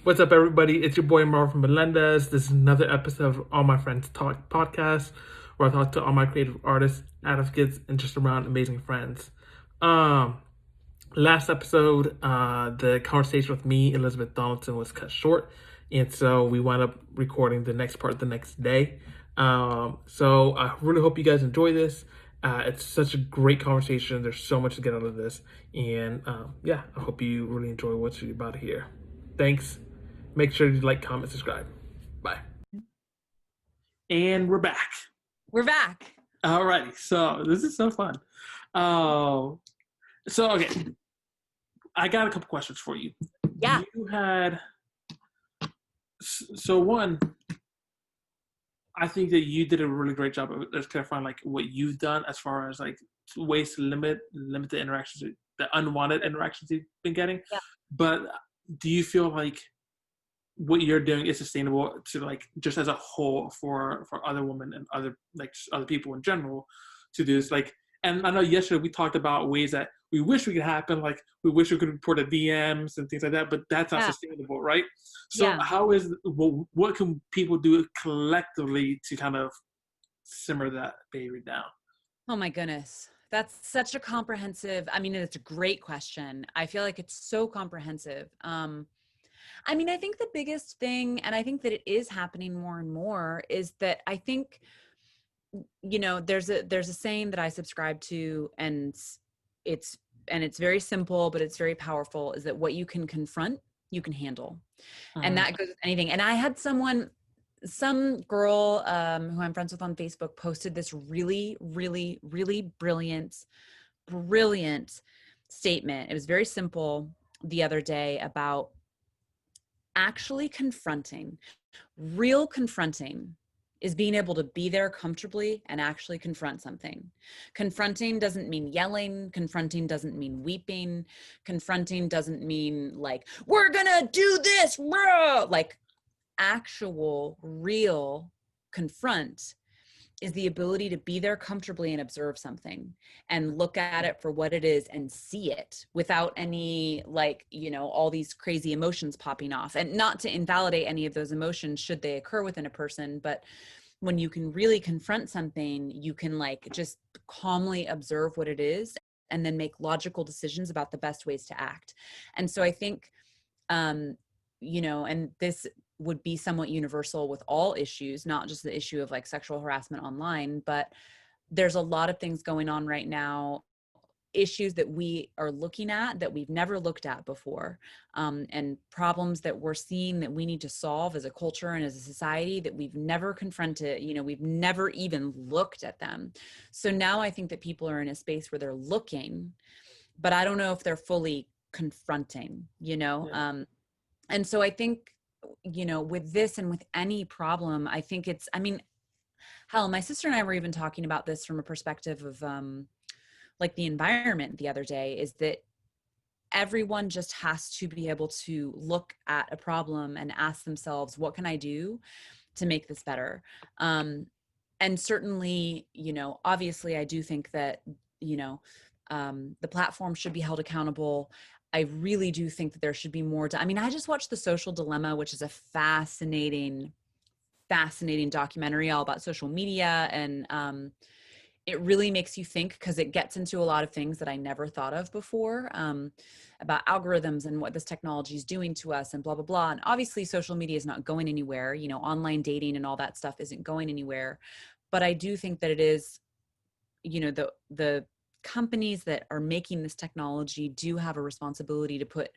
What's up, everybody? It's your boy Marvin Melendez. This is another episode of All My Friends Talk podcast, where I talk to all my creative artists, advocates, and just around amazing friends. Um, Last episode, the conversation with me, Elisabeth Donaldson, was cut short, and so we wound up recording the next part the next day. So I really hope you guys enjoy this. It's such a great conversation. There's so much to get out of this, and yeah, I hope you really enjoy what you're about to hear. Thanks. Make sure you like, comment, subscribe. Bye. And we're back. We're back. Alrighty, so this is so fun. Okay, I got a couple questions for you. Yeah. One, I think that you did a really great job of just clarifying like what you've done as far as like ways to limit the interactions, the unwanted interactions you've been getting. Yeah. But do you feel like what you're doing is sustainable to like just as a whole for other women and other people in general to do this? Like, and I know yesterday we talked about ways that we wish we could happen, like we wish we could report the DMs and things like that, but that's not sustainable, right? So how is what can people do collectively to kind of simmer that behavior down? Oh my goodness. That's such a comprehensive, it's a great question. I feel like it's so comprehensive. I think the biggest thing, and I think that it is happening more and more, is that I think, there's a saying that I subscribe to, and it's very simple, but it's very powerful, is that what you can confront, you can handle. And that goes with anything. And I had some girl who I'm friends with on Facebook posted this really, really, really brilliant statement. It was very simple the other day about actually confronting. Real confronting is being able to be there comfortably and actually confront something. Confronting doesn't mean yelling. Confronting doesn't mean weeping. Confronting doesn't mean like, we're gonna do this, bro. Like, actual, real confront is the ability to be there comfortably and observe something and look at it for what it is and see it without any all these crazy emotions popping off, and not to invalidate any of those emotions should they occur within a person. But when you can really confront something, you can just calmly observe what it is and then make logical decisions about the best ways to act. And so I think, and this would be somewhat universal with all issues, not just the issue of sexual harassment online, but there's a lot of things going on right now, issues that we are looking at that we've never looked at before, and problems that we're seeing that we need to solve as a culture and as a society that we've never confronted, we've never even looked at them. So now I think that people are in a space where they're looking, but I don't know if they're fully confronting, and so I think, with this and with any problem, I think it's, hell, my sister and I were even talking about this from a perspective of the environment the other day, is that everyone just has to be able to look at a problem and ask themselves, what can I do to make this better? And certainly, obviously I do think that, the platform should be held accountable. I really do think that there should be more. I just watched The Social Dilemma, which is a fascinating documentary all about social media. And it really makes you think, because it gets into a lot of things that I never thought of before, about algorithms and what this technology is doing to us and blah, blah, blah. And obviously social media is not going anywhere. Online dating and all that stuff isn't going anywhere. But I do think that it is, the companies that are making this technology do have a responsibility to put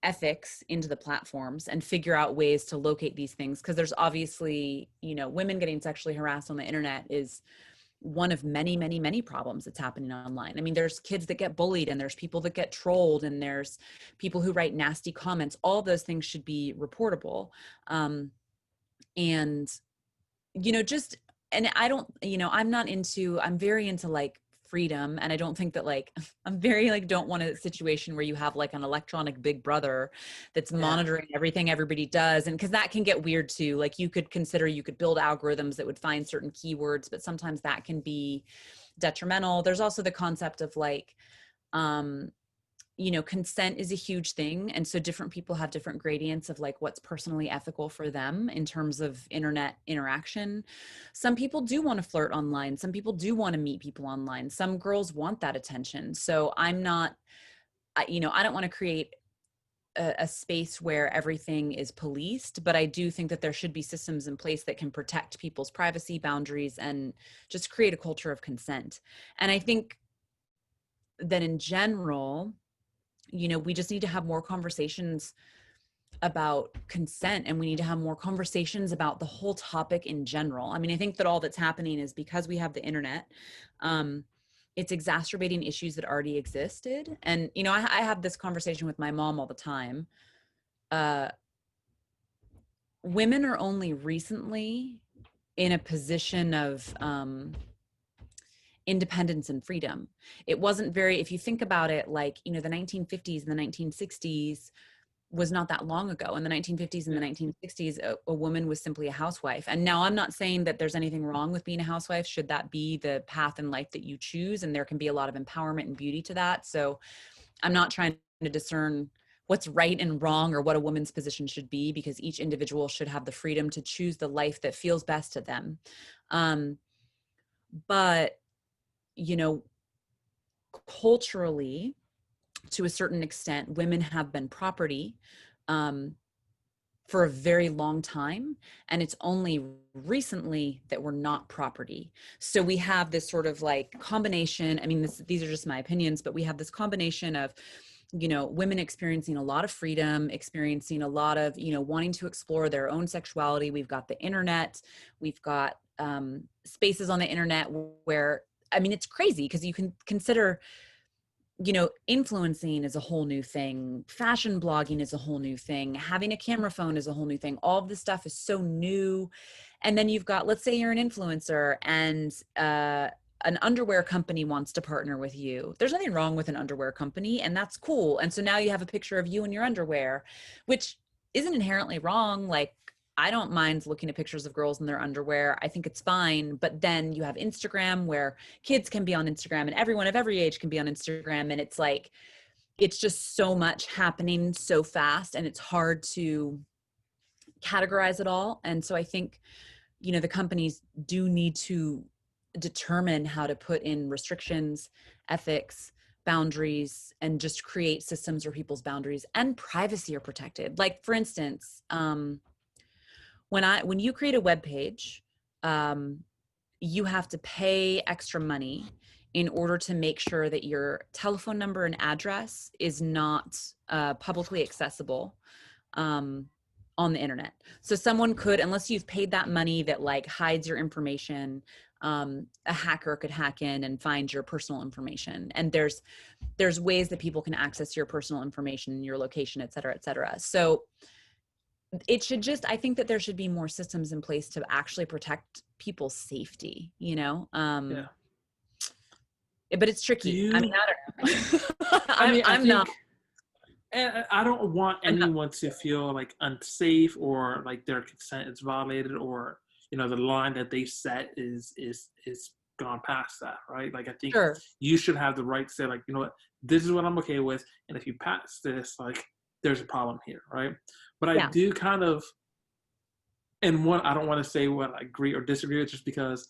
ethics into the platforms and figure out ways to locate these things. Because there's obviously, women getting sexually harassed on the internet is one of many, many, many problems that's happening online. There's kids that get bullied, and there's people that get trolled, and there's people who write nasty comments. All those things should be reportable. And I don't, I'm very into freedom. And I don't think that I'm very don't want a situation where you have an electronic big brother that's monitoring everything everybody does. And cause that can get weird too. You could build algorithms that would find certain keywords, but sometimes that can be detrimental. There's also the concept of consent is a huge thing. And so different people have different gradients of like what's personally ethical for them in terms of internet interaction. Some people do want to flirt online. Some people do want to meet people online. Some girls want that attention. So I'm not, I don't want to create a space where everything is policed, but I do think that there should be systems in place that can protect people's privacy boundaries and just create a culture of consent. And I think that in general, we just need to have more conversations about consent, and we need to have more conversations about the whole topic in general. I mean, I think that all that's happening is because we have the internet, it's exacerbating issues that already existed. And, I have this conversation with my mom all the time. Women are only recently in a position of independence and freedom. It wasn't if you think about it, like, the 1950s and the 1960s was not that long ago. In the 1950s and the 1960s, a woman was simply a housewife. And now I'm not saying that there's anything wrong with being a housewife, should that be the path in life that you choose. And there can be a lot of empowerment and beauty to that. So I'm not trying to discern what's right and wrong or what a woman's position should be, because each individual should have the freedom to choose the life that feels best to them. But culturally, to a certain extent, women have been property for a very long time. And it's only recently that we're not property. So we have this sort of like combination. I mean, these are just my opinions, but we have this combination of, women experiencing a lot of freedom, experiencing a lot of, wanting to explore their own sexuality. We've got the internet. We've got spaces on the internet where, I mean, it's crazy because you can consider, influencing is a whole new thing. Fashion blogging is a whole new thing. Having a camera phone is a whole new thing. All of this stuff is so new. And then you've got, let's say you're an influencer and an underwear company wants to partner with you. There's nothing wrong with an underwear company, and that's cool. And so now you have a picture of you in your underwear, which isn't inherently wrong. Like, I don't mind looking at pictures of girls in their underwear. I think it's fine. But then you have Instagram, where kids can be on Instagram and everyone of every age can be on Instagram. And it's like, it's just so much happening so fast, and it's hard to categorize it all. And so I think, the companies do need to determine how to put in restrictions, ethics, boundaries, and just create systems where people's boundaries and privacy are protected. Like, for instance, when you create a web page, you have to pay extra money in order to make sure that your telephone number and address is not publicly accessible on the internet. So someone could, unless you've paid that money that like hides your information, a hacker could hack in and find your personal information. And there's ways that people can access your personal information, your location, et cetera, et cetera. So it should I think that there should be more systems in place to actually protect people's safety, Yeah. But it's tricky. I mean, I don't know. I'm not. And I don't want anyone to feel like unsafe or like their consent is violated, or the line that they set is gone past that, right? Like, I think you should have the right to say, like, what, this is what I'm okay with, and if you pass this, like, there's a problem here, right? But I do kind of, and one, I don't want to say what I agree or disagree with, just because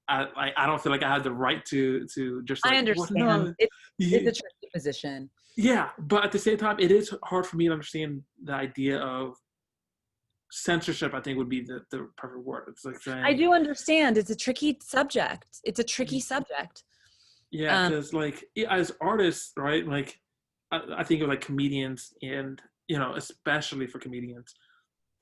I don't feel like I have the right to just like, I understand. Well, no, it's a tricky position. Yeah, but at the same time, it is hard for me to understand the idea of censorship. I think would be the perfect word. It's like saying, I do understand. It's a tricky subject. It's a tricky subject. Yeah, because like as artists, right? Like I think of like comedians, and especially for comedians.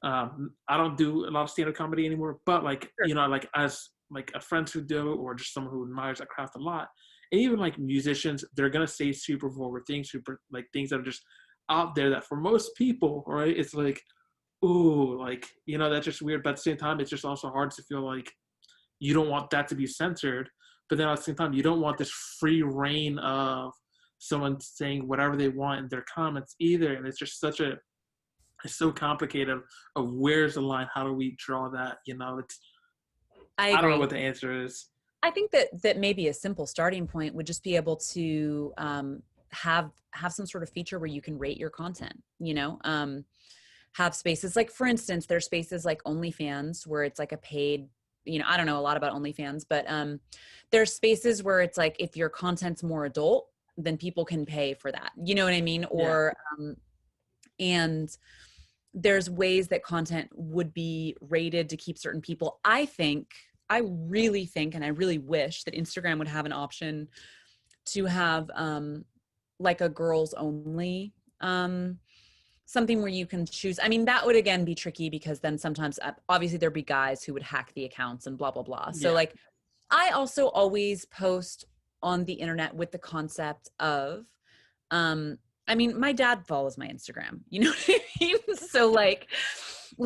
I don't do a lot of stand-up comedy anymore, but like like as like a friend who do, or just someone who admires that craft a lot. And even like musicians, they're gonna say super vulgar things, super like things that are just out there that for most people, right? It's like, ooh, like that's just weird. But at the same time, it's just also hard to feel like you don't want that to be censored. But then at the same time, you don't want this free reign of someone saying whatever they want in their comments either. And it's just it's so complicated of where's the line? How do we draw that? I don't know what the answer is. I think that maybe a simple starting point would just be able to have some sort of feature where you can rate your content, have spaces like, for instance, there's spaces like OnlyFans where it's like a paid, I don't know a lot about OnlyFans, but there's spaces where it's like, if your content's more adult, then people can pay for that. You know what I mean? Or, and there's ways that content would be rated to keep certain people. I really think, and I really wish that Instagram would have an option to have like a girls only something where you can choose. I mean, that would again be tricky because then sometimes obviously there'd be guys who would hack the accounts and blah, blah, blah. So like, I also always post on the internet with the concept of, I mean, my dad follows my Instagram, you know what I mean? So like,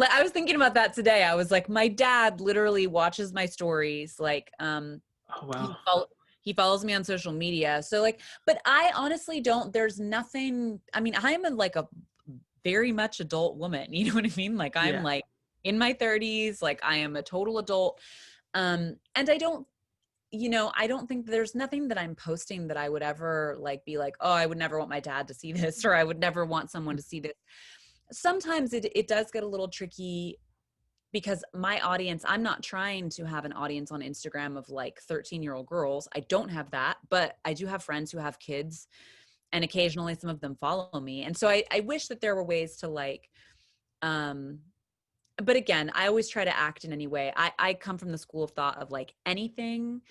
I was thinking about that today. I was like, my dad literally watches my stories. Like, Oh, wow. he follows me on social media. So like, but I honestly don't, there's nothing, I mean, I am like a very much adult woman. You know what I mean? Like I'm like in my 30s, like I am a total adult. And I don't think there's nothing that I'm posting that I would ever like be like, oh, I would never want my dad to see this, or I would never want someone to see this. Sometimes it does get a little tricky because my audience, I'm not trying to have an audience on Instagram of like 13-year-old girls. I don't have that, but I do have friends who have kids, and occasionally some of them follow me. And so I wish that there were ways to like, but again, I always try to act in any way. I come from the school of thought of like anything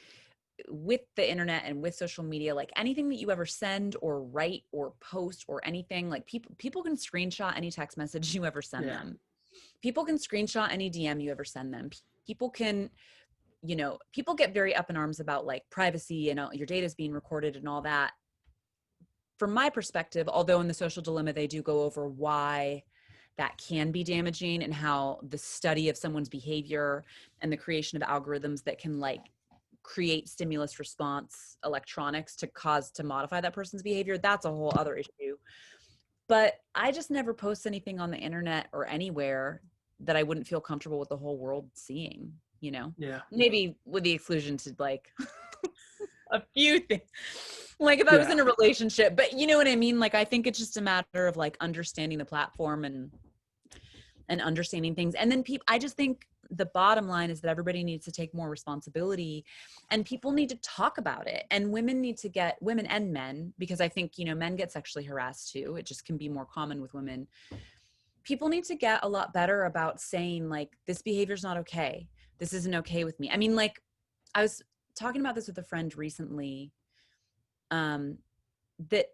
with the internet and with social media, like anything that you ever send or write or post or anything, like people can screenshot any text message you ever send them. People can screenshot any DM you ever send them. People can, people get very up in arms about like privacy and your data is being recorded and all that. From my perspective, although in the Social Dilemma, they do go over why that can be damaging and how the study of someone's behavior and the creation of algorithms that can like create stimulus response electronics to modify that person's behavior, that's a whole other issue. But I just never post anything on the internet or anywhere that I wouldn't feel comfortable with the whole world seeing, maybe with the exclusion to like a few things, like if I was in a relationship, but you know what I mean? Like, I think it's just a matter of like understanding the platform and understanding things. And then I just think the bottom line is that everybody needs to take more responsibility and people need to talk about it. And women and men, because I think, men get sexually harassed too. It just can be more common with women. People need to get a lot better about saying like, this behavior is not okay. This isn't okay with me. I mean, like I was talking about this with a friend recently, that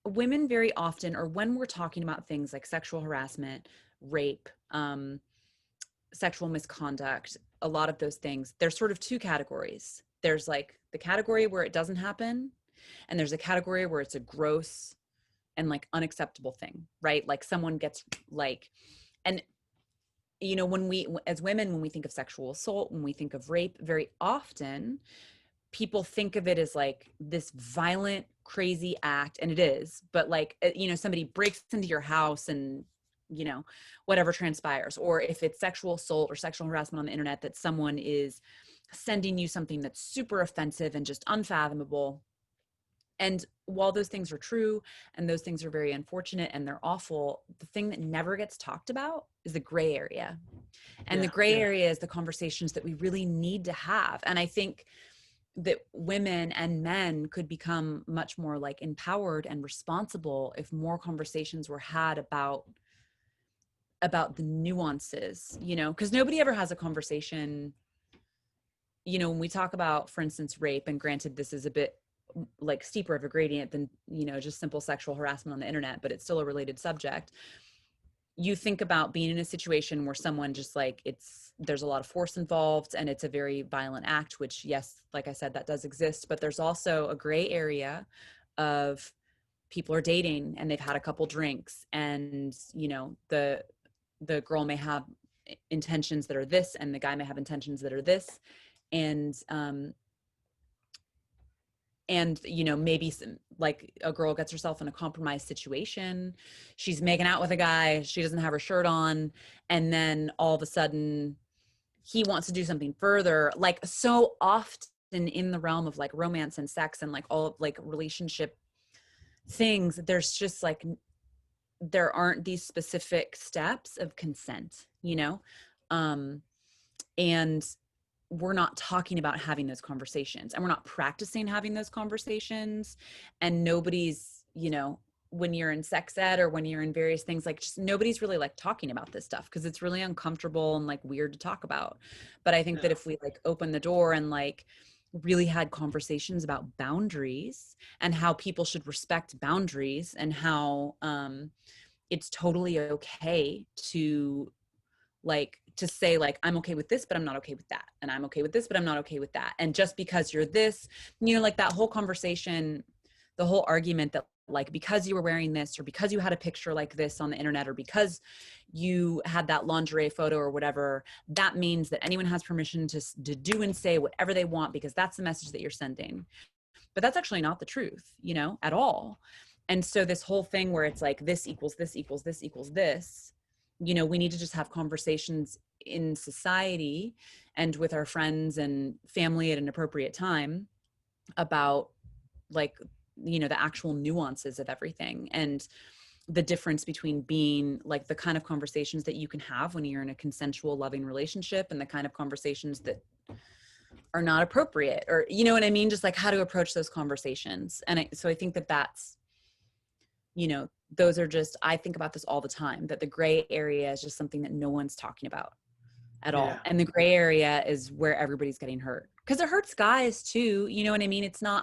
women very often, or when we're talking about things like sexual harassment, rape, sexual misconduct, a lot of those things, there's sort of two categories. There's like the category where it doesn't happen, and there's a category where it's a gross and like unacceptable thing, right? Like someone gets like, and when we, as women, when we think of sexual assault, when we think of rape, very often people think of it as like this violent, crazy act, and it is, but like, somebody breaks into your house and, whatever transpires. Or if it's sexual assault or sexual harassment on the internet, that someone is sending you something that's super offensive and just unfathomable. And while those things are true and those things are very unfortunate and they're awful, the thing that never gets talked about is the gray area. And the gray area is the conversations that we really need to have. And I think that women and men could become much more like empowered and responsible if more conversations were had about the nuances, because nobody ever has a conversation, when we talk about, for instance, rape, and granted, this is a bit like steeper of a gradient than, just simple sexual harassment on the internet, but it's still a related subject. You think about being in a situation where someone just like, there's a lot of force involved and it's a very violent act, which, yes, like I said, that does exist, but there's also a gray area of people are dating and they've had a couple drinks and, the girl may have intentions that are this and the guy may have intentions that are this. And maybe like a girl gets herself in a compromised situation. She's making out with a guy. She doesn't have her shirt on. And then all of a sudden he wants to do something further. Like so often in the realm of like romance and sex and like all like relationship things, there's just like, there aren't these specific steps of consent, you know? And we're not talking about having those conversations, and we're not practicing having those conversations. And nobody's, you know, when you're in sex ed or when you're in various things, like just nobody's really like talking about this stuff because it's really uncomfortable and like weird to talk about. But I think that Yeah. if we like open the door and like really had conversations about boundaries and how people should respect boundaries, and how it's totally okay to like to say like, I'm okay with this but I'm not okay with that, and I'm okay with this but I'm not okay with that, and just because you're this, you know, like that whole conversation, the whole argument that like because you were wearing this, or because you had a picture like this on the internet, or because you had that lingerie photo or whatever, that means that anyone has permission to do and say whatever they want because that's the message that you're sending. But that's actually not the truth, you know, at all. And so this whole thing where it's like this equals this equals this equals this, you know, we need to just have conversations in society and with our friends and family at an appropriate time about like, you know, the actual nuances of everything, and the difference between being like the kind of conversations that you can have when you're in a consensual, loving relationship, and the kind of conversations that are not appropriate, or you know what I mean, just like how to approach those conversations. And so I think that that's, you know, those are just, I think about this all the time, that the gray area is just something that no one's talking about at Yeah. all. And the gray area is where everybody's getting hurt, because it hurts guys too, you know what I mean? It's not,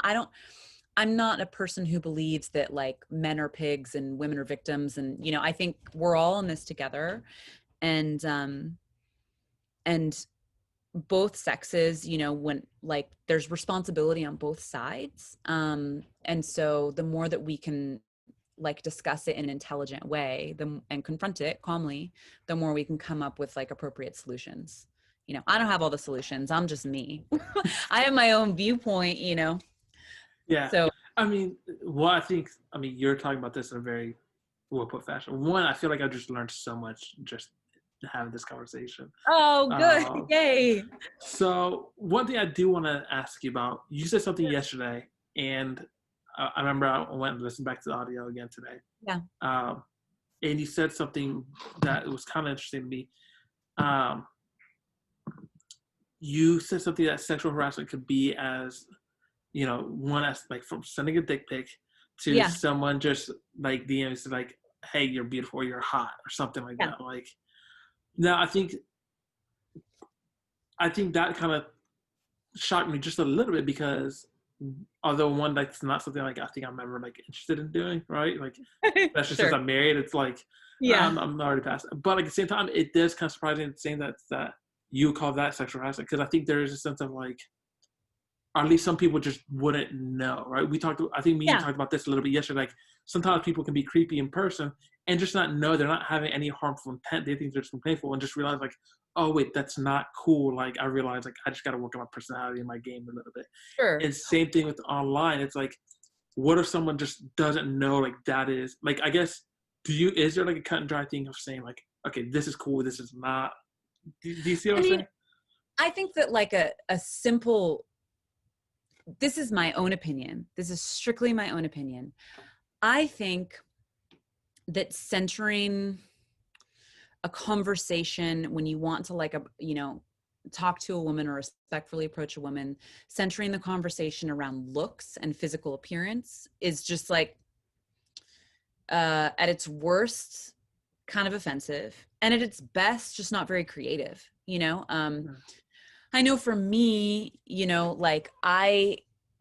I'm not a person who believes that like men are pigs and women are victims, and you know, I think we're all in this together. And both sexes, you know, when like there's responsibility on both sides. And so the more that we can like discuss it in an intelligent way, and confront it calmly, the more we can come up with like appropriate solutions. You know, I don't have all the solutions. I'm just me. I have my own viewpoint, you know. Yeah. So, I mean, well, I mean, you're talking about this in a very well put fashion. One, I feel like I've just learned so much just having this conversation. oh, good. Uh, Yay. so, one thing I do want to ask you about, you said something yesterday, and I remember I went and listened back to the audio again today. Yeah. Um, and you said something that was kind of interesting to me. Um, you said something that sexual harassment could be as, you know, one as like from sending a dick pic to Yeah. someone just like DMs like, "Hey, you're beautiful," or "You're hot," or something like Yeah. that. Like, now I think that kind of shocked me just a little bit because although one that's not something like I think I'm ever like interested in doing, right? Like, especially since Sure. I'm married, it's like Yeah. I'm already past it. But like, at the same time, it does kind of surprising saying that you call that sexual harassment, because I think there is a sense of like, or at least some people just wouldn't know, right? I think me and you Yeah. talked about this a little bit yesterday. Like, sometimes people can be creepy in person and just not know they're not having any harmful intent. They think they're just being playful and just realize like, oh wait, that's not cool. Like, I realize like I just got to work on my personality and my game a little bit. Sure. And same thing with online. It's like, what if someone just doesn't know like that is like, I guess, is there like a cut and dry thing of saying like, okay, this is cool, this is not? Do you see what I I'm mean, saying? I think that like a simple, this is my own opinion. This is strictly my own opinion. I think that centering a conversation when you want to like, you know, talk to a woman or respectfully approach a woman, centering the conversation around looks and physical appearance is just like, at its worst, kind of offensive, and at its best, just not very creative, you know? I know for me, you know, like I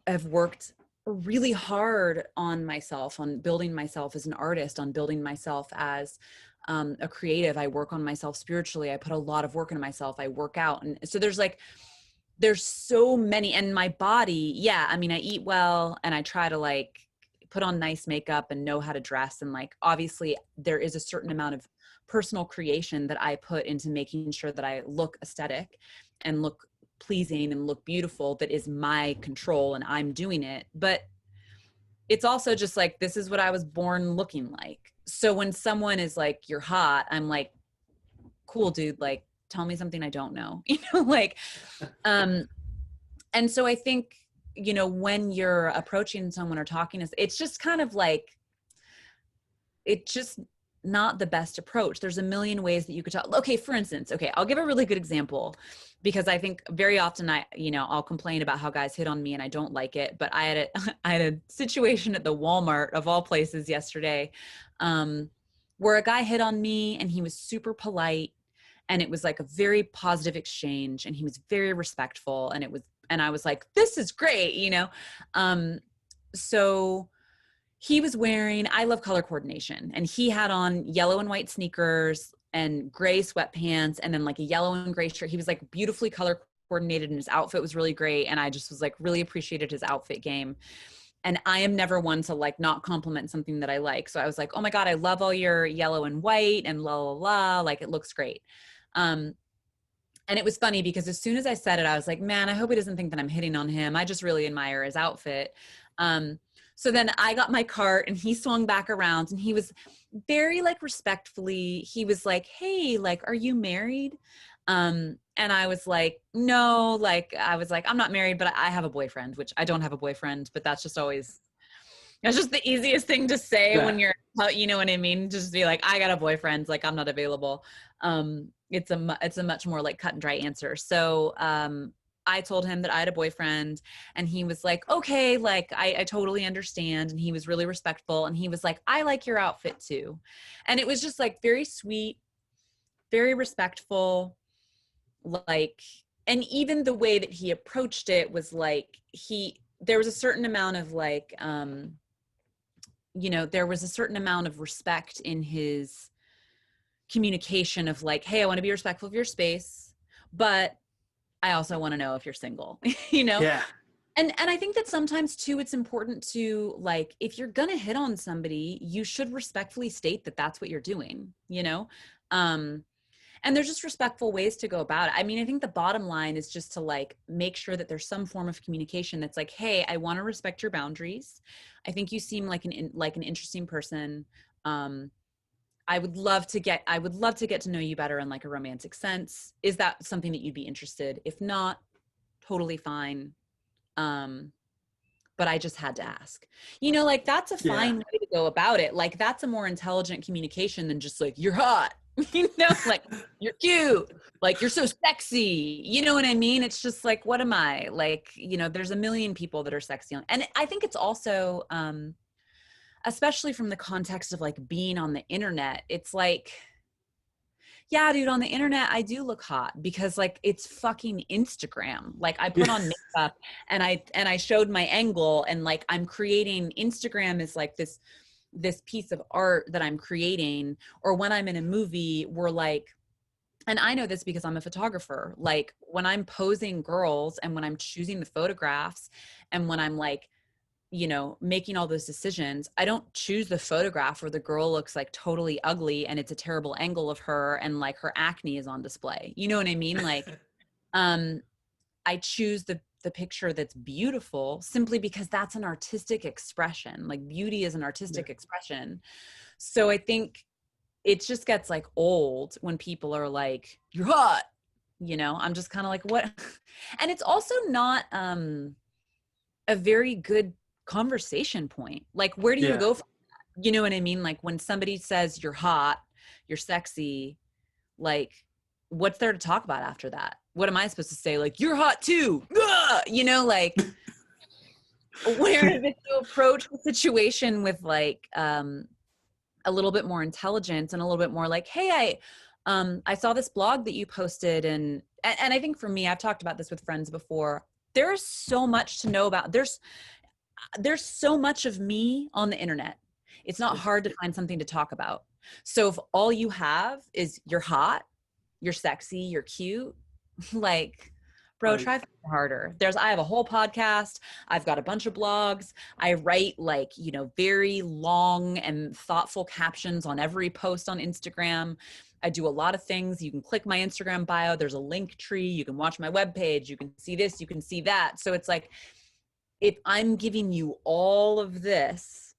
have worked really hard on myself, on building myself as an artist, on building myself as a creative. I work on myself spiritually. I put a lot of work into myself. I work out. And so there's so many, and my body, yeah, I mean, I eat well and I try to like put on nice makeup and know how to dress. And like, obviously there is a certain amount of personal creation that I put into making sure that I look aesthetic and look pleasing and look beautiful, that is my control and I'm doing it. But it's also just like, this is what I was born looking like. So when someone is like, you're hot, I'm like, cool, dude, like tell me something I don't know, you know, like, and so I think, you know, when you're approaching someone or talking, it's just kind of like, it's just not the best approach. There's a million ways that you could talk. Okay, for instance, okay, I'll give a really good example because I think very often I'll complain about how guys hit on me and I don't like it. But I had a situation at the Walmart of all places yesterday, where a guy hit on me and he was super polite, and it was like a very positive exchange, and he was very respectful, and I was like, this is great. So he was wearing, I love color coordination, and he had on yellow and white sneakers and gray sweatpants and then like a yellow and gray shirt. He was like beautifully color coordinated and his outfit was really great. And I just was like really appreciated his outfit game. And I am never one to like not compliment something that I like. So I was like, oh my God, I love all your yellow and white and la la la, like it looks great. And it was funny because as soon as I said it, I was like, man, I hope he doesn't think that I'm hitting on him. I just really admire his outfit. So then I got my cart and he swung back around and he was very like respectfully, he was like, hey, like, are you married? And I was like, no, like, I was like, I'm not married, but I have a boyfriend, which I don't have a boyfriend, but that's just the easiest thing to say when you're, you know what I mean? Just be like, I got a boyfriend, like, I'm not available. It's a much more like cut and dry answer. So, I told him that I had a boyfriend and he was like, okay, like I totally understand. And he was really respectful. And he was like, I like your outfit too. And it was just like very sweet, very respectful, like, and even the way that he approached it was like, there was a certain amount of like, there was a certain amount of respect in his communication of like, hey, I want to be respectful of your space, but I also want to know if you're single, Yeah. And I think that sometimes too, it's important to like, if you're going to hit on somebody, you should respectfully state that that's what you're doing, and there's just respectful ways to go about it. I mean, I think the bottom line is just to like, make sure that there's some form of communication that's like, hey, I want to respect your boundaries. I think you seem like an interesting person. I would love to get to know you better in like a romantic sense. Is that something that you'd be interested? If not, totally fine. But I just had to ask, like that's a fine way to go about it. Like that's a more intelligent communication than just like, you're hot, like you're cute, like you're so sexy. You know what I mean? It's just like, what am I like, there's a million people that are sexy. And I think it's also, especially from the context of like being on the internet, it's like, yeah, dude, on the internet, I do look hot because like it's fucking Instagram. Like I put on makeup and I showed my angle and like I'm creating, Instagram is like this piece of art that I'm creating. Or when I'm in a movie, we're like, and I know this because I'm a photographer, like when I'm posing girls and when I'm choosing the photographs and when I'm like, making all those decisions, I don't choose the photograph where the girl looks like totally ugly and it's a terrible angle of her and like her acne is on display. You know what I mean? Like, I choose the picture that's beautiful simply because that's an artistic expression. Like beauty is an artistic expression. So I think it just gets like old when people are like, you're hot, I'm just kind of like, what? And it's also not, a very good conversation point. Like, where do you go from that? You know what I mean? Like when somebody says you're hot, you're sexy, like what's there to talk about after that? What am I supposed to say? Like, you're hot too. Ugh! Like where is it to approach the situation with like, a little bit more intelligence and a little bit more like, hey, I saw this blog that you posted. And I think for me, I've talked about this with friends before. There's so much to know about. There's so much of me on the internet. It's not hard to find something to talk about. So if all you have is you're hot, you're sexy, you're cute, like, bro, try harder. I have a whole podcast. I've got a bunch of blogs. I write like, very long and thoughtful captions on every post on Instagram. I do a lot of things. You can click my Instagram bio. There's a link tree. You can watch my webpage. You can see this, you can see that. So it's like, if I'm giving you all of this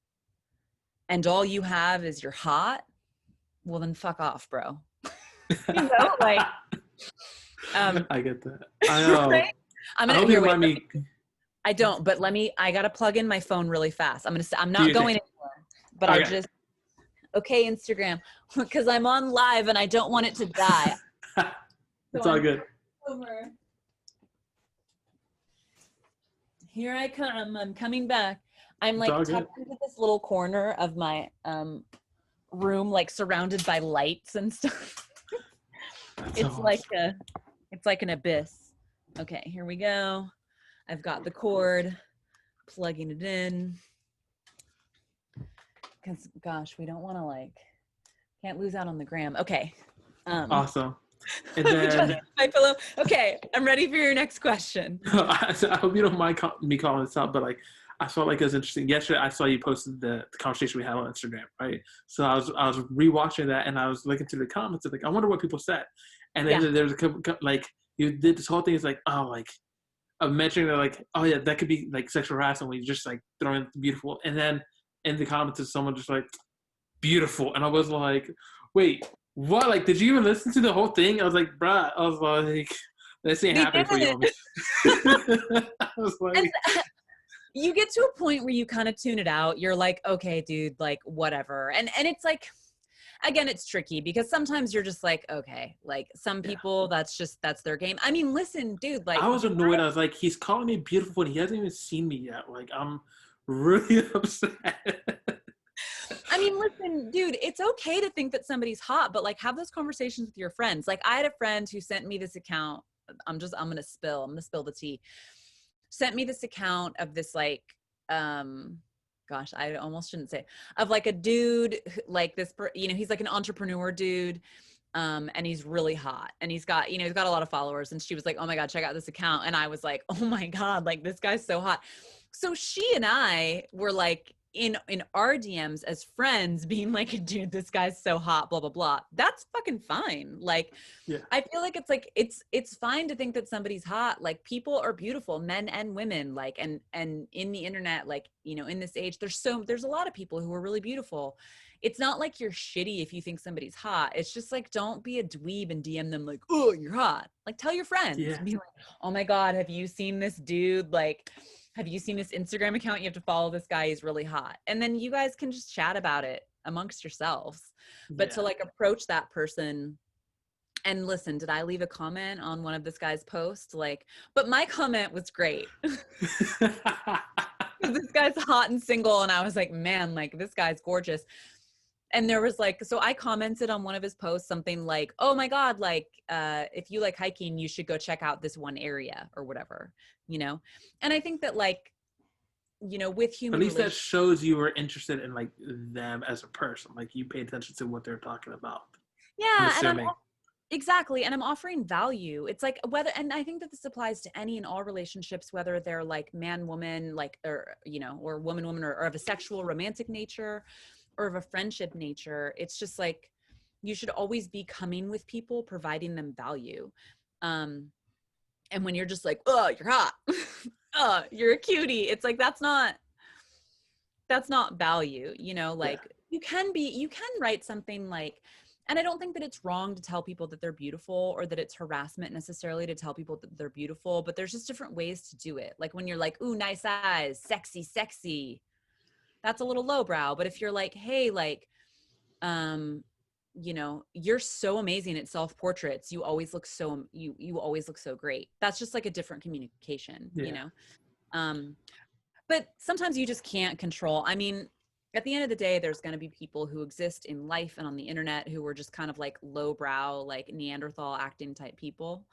and all you have is you're hot, well then fuck off, bro. Like, I get that. I know. Right? I don't, but I gotta plug in my phone really fast. I'm not going anywhere, but Okay, Instagram, because I'm on live and I don't want it to die. It's So all I'm good. over. Here I come. I'm coming back. I'm It's all like good. tucked into this little corner of my room, like surrounded by lights and stuff. That's It's awesome. like an abyss. Okay, here we go. I've got the cord, plugging it in. Because gosh, we don't want to can't lose out on the gram. Okay. Awesome. And Let me just then my pillow. Okay, I'm ready for your next question. I hope you don't mind me calling this out, but like I felt like it was interesting. Yesterday, I saw you posted the conversation we had on Instagram, right? So I was rewatching that, and I was looking through the comments, and like I wonder what people said. And Yeah. then there's like you did this whole thing. It's like like of mentioning that like yeah, that could be like sexual harassment when you just like throwing beautiful, and then in the comments is someone just like beautiful, and I was like, wait, what? Like, did you even listen to the whole thing? I was like, bruh, I was like, this ain't We happening for you, did. homie. I was And like, you get to a point where you kind of tune it out. You're like, okay, dude, like whatever. And it's like, again, it's tricky because sometimes you're just like, okay, like some yeah. people, that's their game. I mean, listen, dude, like I was annoyed. I was like, he's calling me beautiful, and he hasn't even seen me yet. Like, I'm really upset. I mean, listen, dude, it's okay to think that somebody's hot, but like have those conversations with your friends. Like I had a friend who sent me this account. I'm going to spill the tea. Sent me this account of this like, gosh, I almost shouldn't say, of like a dude, like this, he's like an entrepreneur dude. And he's really hot and he's got a lot of followers. And she was like, oh my God, check out this account. And I was like, oh my God, like this guy's so hot. So she and I were like in our DMs as friends being like, dude, this guy's so hot, blah, blah, blah. That's fucking fine. Like, Yeah. I feel like it's fine to think that somebody's hot. Like people are beautiful, men and women, like, and in the internet, like, in this age, there's a lot of people who are really beautiful. It's not like you're shitty if you think somebody's hot. It's just like, don't be a dweeb and DM them like, oh, you're hot. Like tell your friends, Yeah. be like, oh my God, have you seen this dude? Like, have you seen this Instagram account? You have to follow this guy. He's really hot. And then you guys can just chat about it amongst yourselves. But to like approach that person and listen, did I leave a comment on one of this guy's posts? Like, but my comment was great. This guy's hot and single. And I was like, man, like this guy's gorgeous. And there was like, so I commented on one of his posts, something like, oh my God, like, if you like hiking, you should go check out this one area or whatever, And I think that like, with human At least that relationships, shows you were interested in like them as a person. Like you paid attention to what they're talking about. I'm yeah. assuming. Exactly. And I'm offering value. It's like and I think that this applies to any and all relationships, whether they're like man, woman, like, or, or woman, woman, or of a sexual romantic nature or of a friendship nature. It's just like, you should always be coming with people, providing them value. And when you're just like, oh, you're hot. Oh, you're a cutie. It's like, that's not value, like you can write something like, and I don't think that it's wrong to tell people that they're beautiful or that it's harassment necessarily to tell people that they're beautiful, but there's just different ways to do it. Like when you're like, ooh, nice eyes, sexy, that's a little lowbrow. But if you're like, hey, like, you're so amazing at self-portraits. You always look so, you always look so great. That's just like a different communication, but sometimes you just can't control. I mean, at the end of the day, there's going to be people who exist in life and on the internet who are just kind of like lowbrow, like Neanderthal acting type people.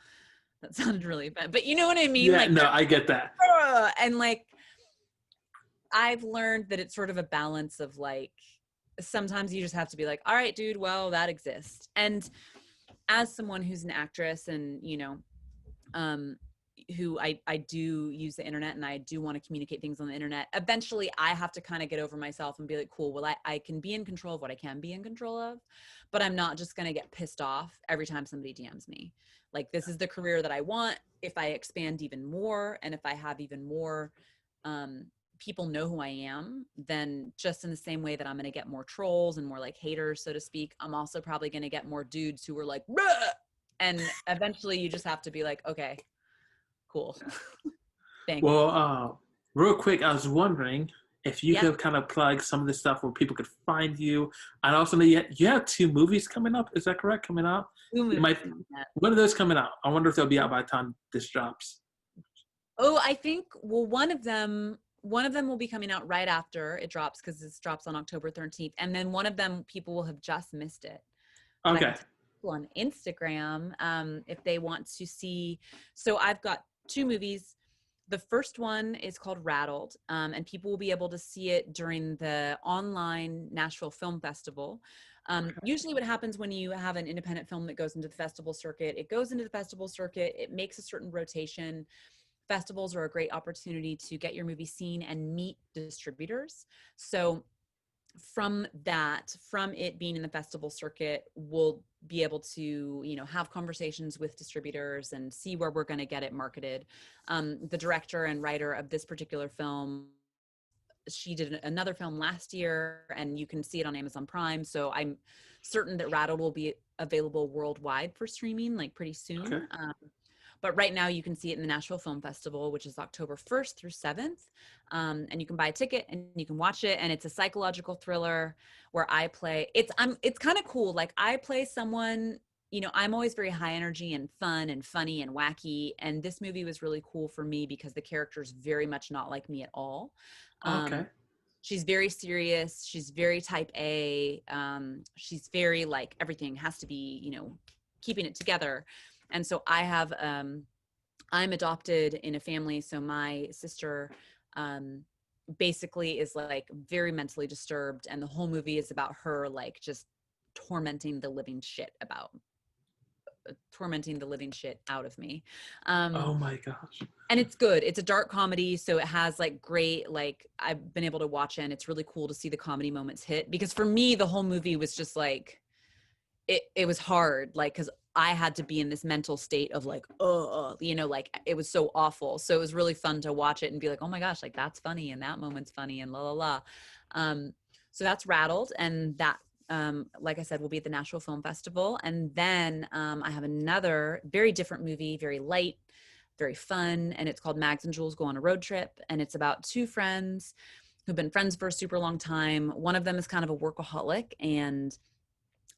That sounded really bad, but you know what I mean? Yeah, like, no, I get that. And like, I've learned that it's sort of a balance of like, sometimes you just have to be like, all right, dude, well, that exists. And as someone who's an actress and, who I do use the internet and I do want to communicate things on the internet, eventually I have to kind of get over myself and be like, cool, well, I can be in control of what I can be in control of, but I'm not just going to get pissed off every time somebody DMs me. Like, this is the career that I want. If I expand even more and if I have even more people know who I am, then just in the same way that I'm going to get more trolls and more like haters, so to speak, I'm also probably going to get more dudes who are like, bruh! And eventually you just have to be like, okay, cool. Thanks. Well, real quick, I was wondering if you Yeah. could kind of plug some of the stuff where people could find you. And also know you have 2 movies coming up. Is that correct? Coming out? Two It movies might. coming up. When are those coming out? I wonder if they'll be out by the time this drops. Oh, I think, well, one of them will be coming out right after it drops because this drops on October 13th. And then one of them, people will have just missed it. But I Okay. can tell people on Instagram if they want to see. So I've got 2 movies. The first one is called Rattled, and people will be able to see it during the online Nashville Film Festival. Usually what happens when you have an independent film that goes into the festival circuit, it goes into the festival circuit, it makes a certain rotation. Festivals are a great opportunity to get your movie seen and meet distributors. So from it being in the festival circuit, we'll be able to, have conversations with distributors and see where we're going to get it marketed. The director and writer of this particular film, she did another film last year, and you can see it on Amazon Prime. So I'm certain that Rattled will be available worldwide for streaming, like pretty soon. Okay. But right now you can see it in the Nashville Film Festival, which is October 1st through 7th. And you can buy a ticket and you can watch it. And it's a psychological thriller where I play, it's kind of cool. Like I play someone, I'm always very high energy and fun and funny and wacky. And this movie was really cool for me because the character's very much not like me at all. Okay. She's very serious. She's very type A. She's very like everything has to be, keeping it together. And so I'm adopted in a family. So my sister basically is like very mentally disturbed. And the whole movie is about her like just tormenting the living shit out of me. Oh my gosh. And it's good. It's a dark comedy. So it has like great, like I've been able to watch it, and it's really cool to see the comedy moments hit, because for me, the whole movie was just like, it was hard. Like, cause I had to be in this mental state of like, like it was so awful. So it was really fun to watch it and be like, oh my gosh, like that's funny. And that moment's funny and la, la, la. So that's Rattled. And that, like I said, will be at the Nashville Film Festival. And then I have another very different movie, very light, very fun. And it's called Mags and Jules Go on a Road Trip. And it's about 2 friends who've been friends for a super long time. One of them is kind of a workaholic and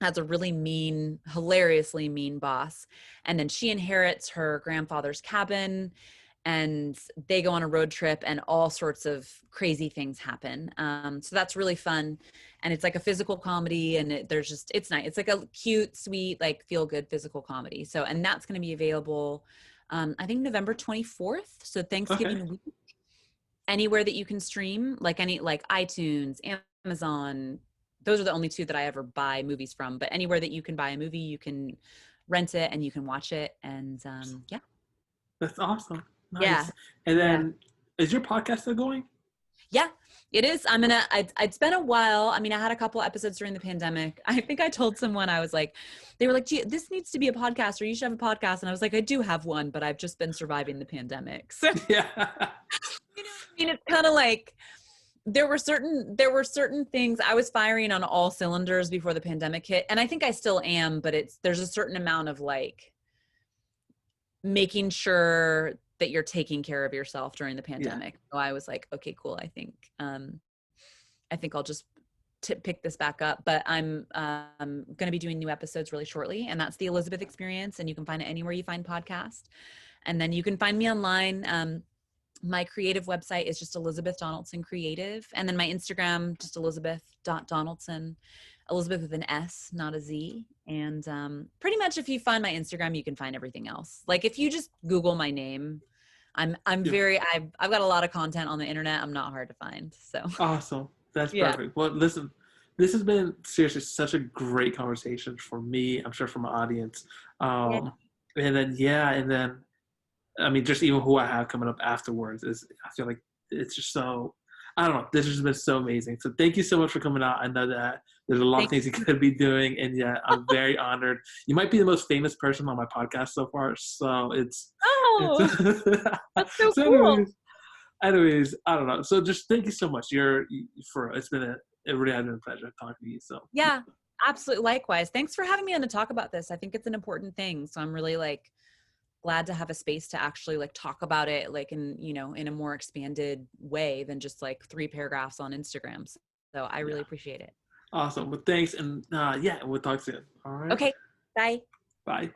has a really mean, hilariously mean boss. And then she inherits her grandfather's cabin, and they go on a road trip and all sorts of crazy things happen. So that's really fun. And it's like a physical comedy, and it's nice. It's like a cute, sweet, like feel good physical comedy. So, and that's going to be available, I think November 24th. So Thanksgiving week, anywhere that you can stream, like iTunes, Amazon. Those are the only 2 that I ever buy movies from, but anywhere that you can buy a movie, you can rent it and you can watch it. And yeah. That's awesome. Nice. Yeah. And then, is your podcast still going? Yeah, it is. It's been a while. I mean, I had a couple episodes during the pandemic. I think I told someone, they were like, gee, this needs to be a podcast, or you should have a podcast. And I was like, I do have one, but I've just been surviving the pandemic. So, Yeah. I mean, it's kind of like, there were certain things I was firing on all cylinders before the pandemic hit. And I think I still am, but there's a certain amount of like making sure that you're taking care of yourself during the pandemic. So I was like, okay, cool. I think I'll just pick this back up, but I'm going to be doing new episodes really shortly. And that's the Elisabeth Experience. And you can find it anywhere you find podcasts. And then you can find me online. My creative website is just Elisabeth Donaldson Creative. And then my Instagram, just Elisabeth.Donaldson, Elisabeth with an S, not a Z. And pretty much if you find my Instagram, you can find everything else. Like if you just Google my name, I've got a lot of content on the internet. I'm not hard to find. So awesome. That's perfect. Well, listen, this has been seriously such a great conversation for me. I'm sure for my audience. And then, I mean, just even who I have coming up afterwards I feel like it's just so, I don't know, this has been so amazing. So thank you so much for coming out. I know that there's a lot of things you could be doing, and I'm very honored. You might be the most famous person on my podcast so far, so it's that's so so cool. Anyways, I don't know. So just thank you so much. It really has been a pleasure talking to you. So absolutely. Likewise. Thanks for having me on to talk about this. I think it's an important thing. So I'm really glad to have a space to actually like talk about it, like in, you know, in a more expanded way than just like 3 paragraphs on Instagram. So I really Yeah. appreciate it. Awesome. Well, thanks. And yeah, we'll talk soon. All right. Okay. Bye. Bye.